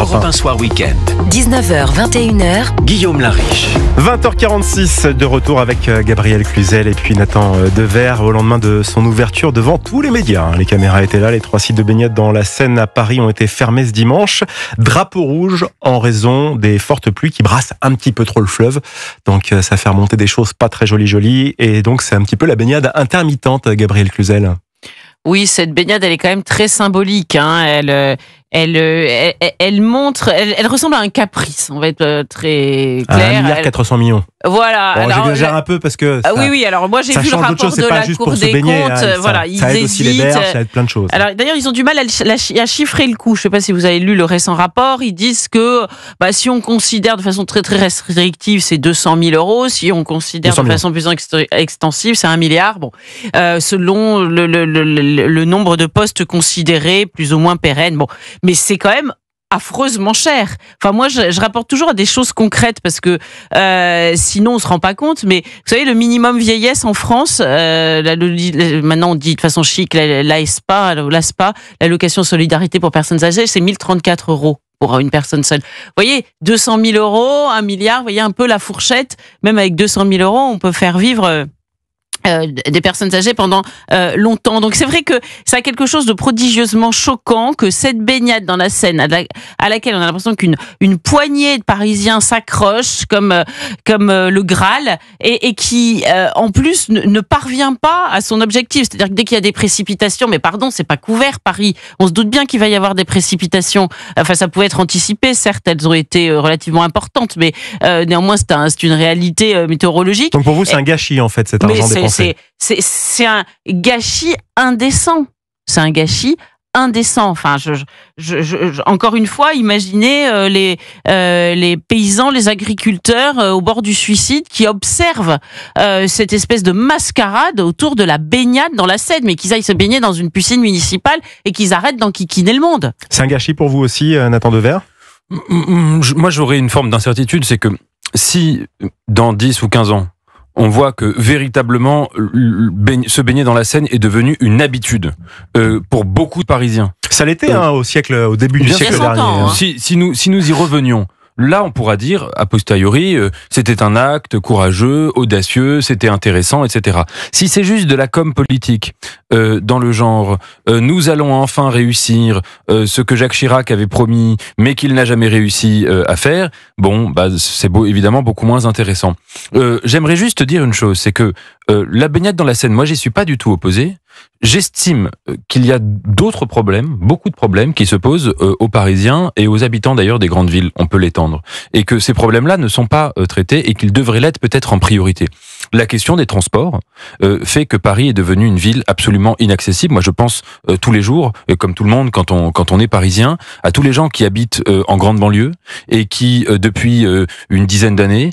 Europe 1 Soir Week-end. 19h, 21h. Guillaume Lariche. 20h46 de retour avec Gabriel Cluzel et puis Nathan Dever au lendemain de son ouverture devant tous les médias. Les caméras étaient là, les 3 sites de baignade dans la Seine à Paris ont été fermés ce dimanche. Drapeau rouge en raison des fortes pluies qui brassent un petit peu trop le fleuve. Donc ça fait remonter des choses pas très jolies et donc c'est un petit peu la baignade intermittente, Gabriel Cluzel. Oui, cette baignade, elle est quand même très symbolique. Elle montre, elle ressemble à un caprice. On va être très clair. 1,4 milliard. Voilà. Bon, j'exagère un peu parce que ça, oui. Alors moi, j'ai vu le rapport de la Cour des comptes. Voilà, ils aide aussi les berges, ça aide plein de choses. Alors d'ailleurs, ils ont du mal à chiffrer le coût. Je ne sais pas si vous avez lu le récent rapport. Ils disent que si on considère de façon très très restrictive, c'est 200 000 euros. Si on considère de façon plus extensive, c'est 1 milliard. Bon, selon le nombre de postes considérés, plus ou moins pérennes. Bon, mais c'est quand même affreusement cher. Enfin, moi, je rapporte toujours à des choses concrètes parce que sinon, on se rend pas compte. Mais vous savez, le minimum vieillesse en France, maintenant on dit de façon chic, l'ASPA, l'allocation solidarité pour personnes âgées, c'est 1034 euros pour une personne seule. Vous voyez, 200 000 euros, 1 milliard, vous voyez un peu la fourchette. Même avec 200 000 euros, on peut faire vivre des personnes âgées pendant longtemps. Donc c'est vrai que ça a quelque chose de prodigieusement choquant que cette baignade dans la Seine à laquelle on a l'impression qu'une poignée de Parisiens s'accrochent comme le Graal et qui en plus ne parvient pas à son objectif. C'est-à-dire que dès qu'il y a des précipitations, mais pardon, c'est pas couvert Paris. On se doute bien qu'il va y avoir des précipitations. Enfin, ça pouvait être anticipé, certes, elles ont été relativement importantes, mais néanmoins c'est une réalité météorologique. Donc pour vous, c'est un gâchis en fait cet argent dépensé. C'est un gâchis indécent. C'est un gâchis indécent. Enfin, encore une fois, imaginez les paysans, les agriculteurs au bord du suicide qui observent cette espèce de mascarade autour de la baignade dans la Seine, mais qu'ils aillent se baigner dans une piscine municipale et qu'ils arrêtent d'enquiquiner le monde. C'est un gâchis pour vous aussi, Nathan Dever ? Moi, j'aurais une forme d'incertitude, c'est que si dans 10 ou 15 ans, on voit que véritablement se baigner dans la Seine est devenu une habitude pour beaucoup de Parisiens. Ça l'était au début du siècle dernier. Si nous y revenions, là on pourra dire a posteriori c'était un acte courageux, audacieux, c'était intéressant, etc. Si c'est juste de la com politique dans le genre nous allons enfin réussir ce que Jacques Chirac avait promis mais qu'il n'a jamais réussi à faire, c'est évidemment beaucoup moins intéressant. J'aimerais juste dire une chose, c'est que la baignade dans la Seine, moi j'y suis pas du tout opposé. J'estime qu'il y a d'autres problèmes, beaucoup de problèmes qui se posent aux Parisiens et aux habitants d'ailleurs des grandes villes, on peut l'étendre, et que ces problèmes-là ne sont pas traités et qu'ils devraient l'être peut-être en priorité. La question des transports fait que Paris est devenu une ville absolument inaccessible. Moi je pense tous les jours, comme tout le monde quand on est parisien, à tous les gens qui habitent en grande banlieue et qui depuis une dizaine d'années,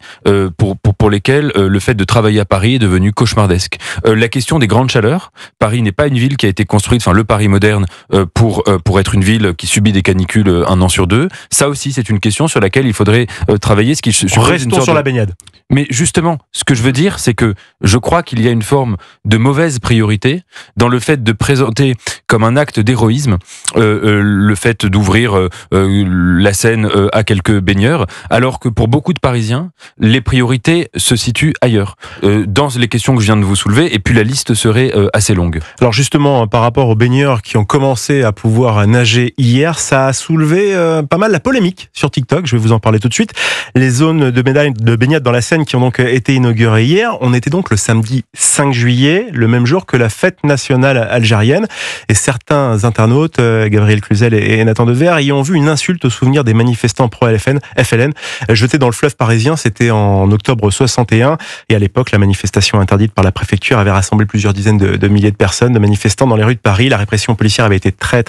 pour lesquels le fait de travailler à Paris est devenu cauchemardesque. La question des grandes chaleurs, Paris n'est pas une ville qui a été construite, le Paris moderne, pour être une ville qui subit des canicules 1 an sur 2. Ça aussi, c'est une question sur laquelle il faudrait travailler. Restons sur la baignade. Mais justement, ce que je veux dire, c'est que je crois qu'il y a une forme de mauvaise priorité dans le fait de présenter comme un acte d'héroïsme le fait d'ouvrir la Seine à quelques baigneurs, alors que pour beaucoup de Parisiens, les priorités se situent ailleurs, dans les questions que je viens de vous soulever, et puis la liste serait assez longue. Alors justement, par rapport aux baigneurs qui ont commencé à pouvoir nager hier, ça a soulevé pas mal la polémique sur TikTok, je vais vous en parler tout de suite. Les zones de baignade dans la Seine qui ont donc été inaugurées hier, on était donc le samedi 5 juillet, le même jour que la fête nationale algérienne, et certains internautes, Gabriel Cluzel et Nathan Dever, y ont vu une insulte au souvenir des manifestants pro-FLN jetés dans le fleuve parisien. C'était en octobre 61, et à l'époque, la manifestation interdite par la préfecture avait rassemblé plusieurs dizaines de milliers de personnes, de manifestants dans les rues de Paris. La répression policière avait été très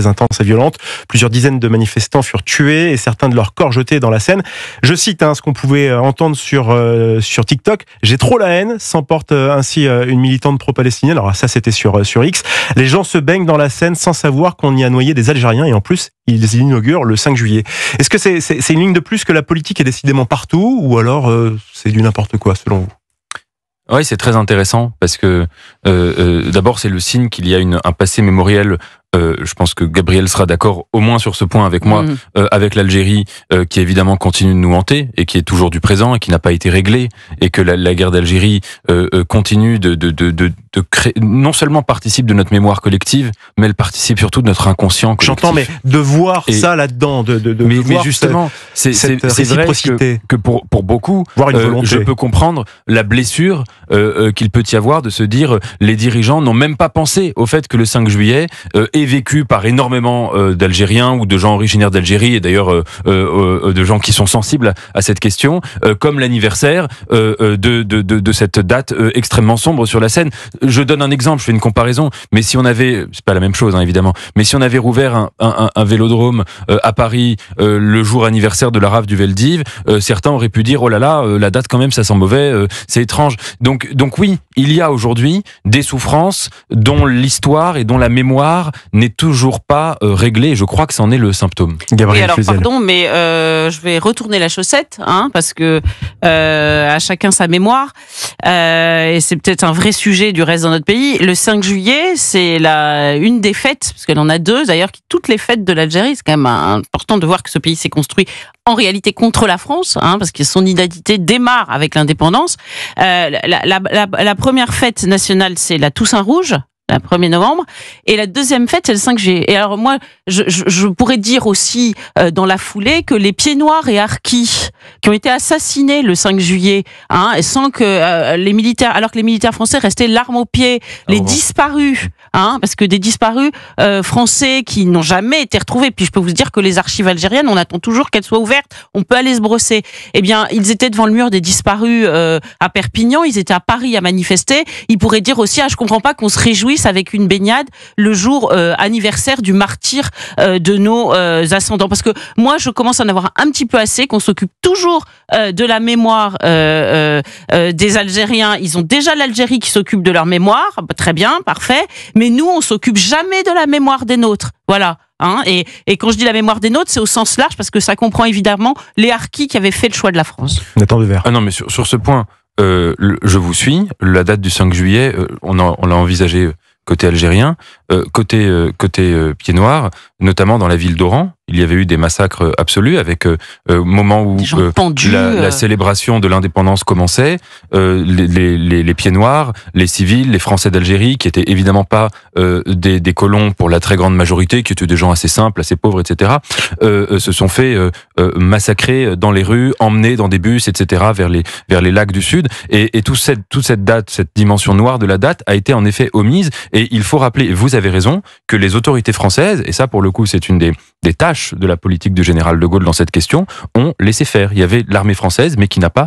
intense et violente. Plusieurs dizaines de manifestants furent tués et certains de leurs corps jetés dans la Seine. Je cite ce qu'on pouvait entendre sur TikTok. J'ai trop la haine, s'emporte ainsi une militante pro-palestinienne. Alors ça, c'était sur X. Les gens se baignent dans la Seine sans savoir qu'on y a noyé des Algériens et en plus, ils inaugurent le 5 juillet. Est-ce que c'est une ligne de plus que la politique est décidément partout ou alors c'est du n'importe quoi selon vous ? Oui, c'est très intéressant parce que d'abord c'est le signe qu'il y a un passé mémoriel Je pense que Gabriel sera d'accord au moins sur ce point avec moi, avec l'Algérie qui évidemment continue de nous hanter et qui est toujours du présent et qui n'a pas été réglée, et que la guerre d'Algérie continue de créer, non seulement participe de notre mémoire collective, mais elle participe surtout de notre inconscient collectif. J'entends, mais de voir ça là-dedans, mais voir justement, c'est vrai que pour beaucoup, je peux comprendre la blessure qu'il peut y avoir de se dire les dirigeants n'ont même pas pensé au fait que le 5 juillet est vécu par énormément d'Algériens ou de gens originaires d'Algérie, et d'ailleurs de gens qui sont sensibles à cette question, comme l'anniversaire de cette date extrêmement sombre sur la scène. Je donne un exemple, je fais une comparaison, mais si on avait, c'est pas la même chose évidemment, mais si on avait rouvert un vélodrome à Paris le jour anniversaire de la rafle du Veldiv, certains auraient pu dire oh là là, la date quand même ça sent mauvais, c'est étrange. Donc oui, il y a aujourd'hui des souffrances dont l'histoire et dont la mémoire n'est toujours pas réglée, et je crois que c'en est le symptôme. Gabriel, alors pardon, mais je vais retourner la chaussette, parce que à chacun sa mémoire, et c'est peut-être un vrai sujet du reste dans notre pays. Le 5 juillet, c'est une des fêtes, parce qu'elle en a deux d'ailleurs, toutes les fêtes de l'Algérie. C'est quand même important de voir que ce pays s'est construit en réalité contre la France, parce que son identité démarre avec l'indépendance. La première fête nationale, c'est la Toussaint Rouge, le 1er novembre, et la deuxième fête, c'est le 5 juillet. Et alors moi, je pourrais dire aussi dans la foulée que les Pieds Noirs et Harkis, qui ont été assassinés le 5 juillet, et sans que les militaires, alors que les militaires français restaient l'arme au pied, les disparus, parce que des disparus français qui n'ont jamais été retrouvés. Puis je peux vous dire que les archives algériennes, on attend toujours qu'elles soient ouvertes, on peut aller se brosser. Eh bien, ils étaient devant le mur des disparus à Perpignan, ils étaient à Paris à manifester. Ils pourraient dire aussi, je comprends pas qu'on se réjouisse avec une baignade le jour anniversaire du martyr de nos ascendants. Parce que moi, je commence à en avoir un petit peu assez, qu'on s'occupe toujours de la mémoire des Algériens. Ils ont déjà l'Algérie qui s'occupe de leur mémoire, très bien, parfait. Mais nous, on s'occupe jamais de la mémoire des nôtres. Voilà. Et quand je dis la mémoire des nôtres, c'est au sens large, parce que ça comprend évidemment les Harkis qui avaient fait le choix de la France. Nathan Devers. Ah non, mais sur ce point, je vous suis. La date du 5 juillet, on l'a envisagé côté algérien, côté Pieds Noirs, notamment dans la ville d'Oran. Il y avait eu des massacres absolus avec moment où la célébration de l'indépendance commençait, les Pieds Noirs, les civils, les Français d'Algérie, qui étaient évidemment pas des colons pour la très grande majorité, qui étaient des gens assez simples, assez pauvres, etc., se sont fait massacrer dans les rues, emmenés dans des bus, etc., vers les lacs du Sud. Et toute cette date, cette dimension noire de la date a été en effet omise. Et il faut rappeler, vous avez raison, que les autorités françaises, et ça pour le coup c'est une des tâches de la politique du général de Gaulle dans cette question, ont laissé faire. Il y avait l'armée française, mais qui n'a pas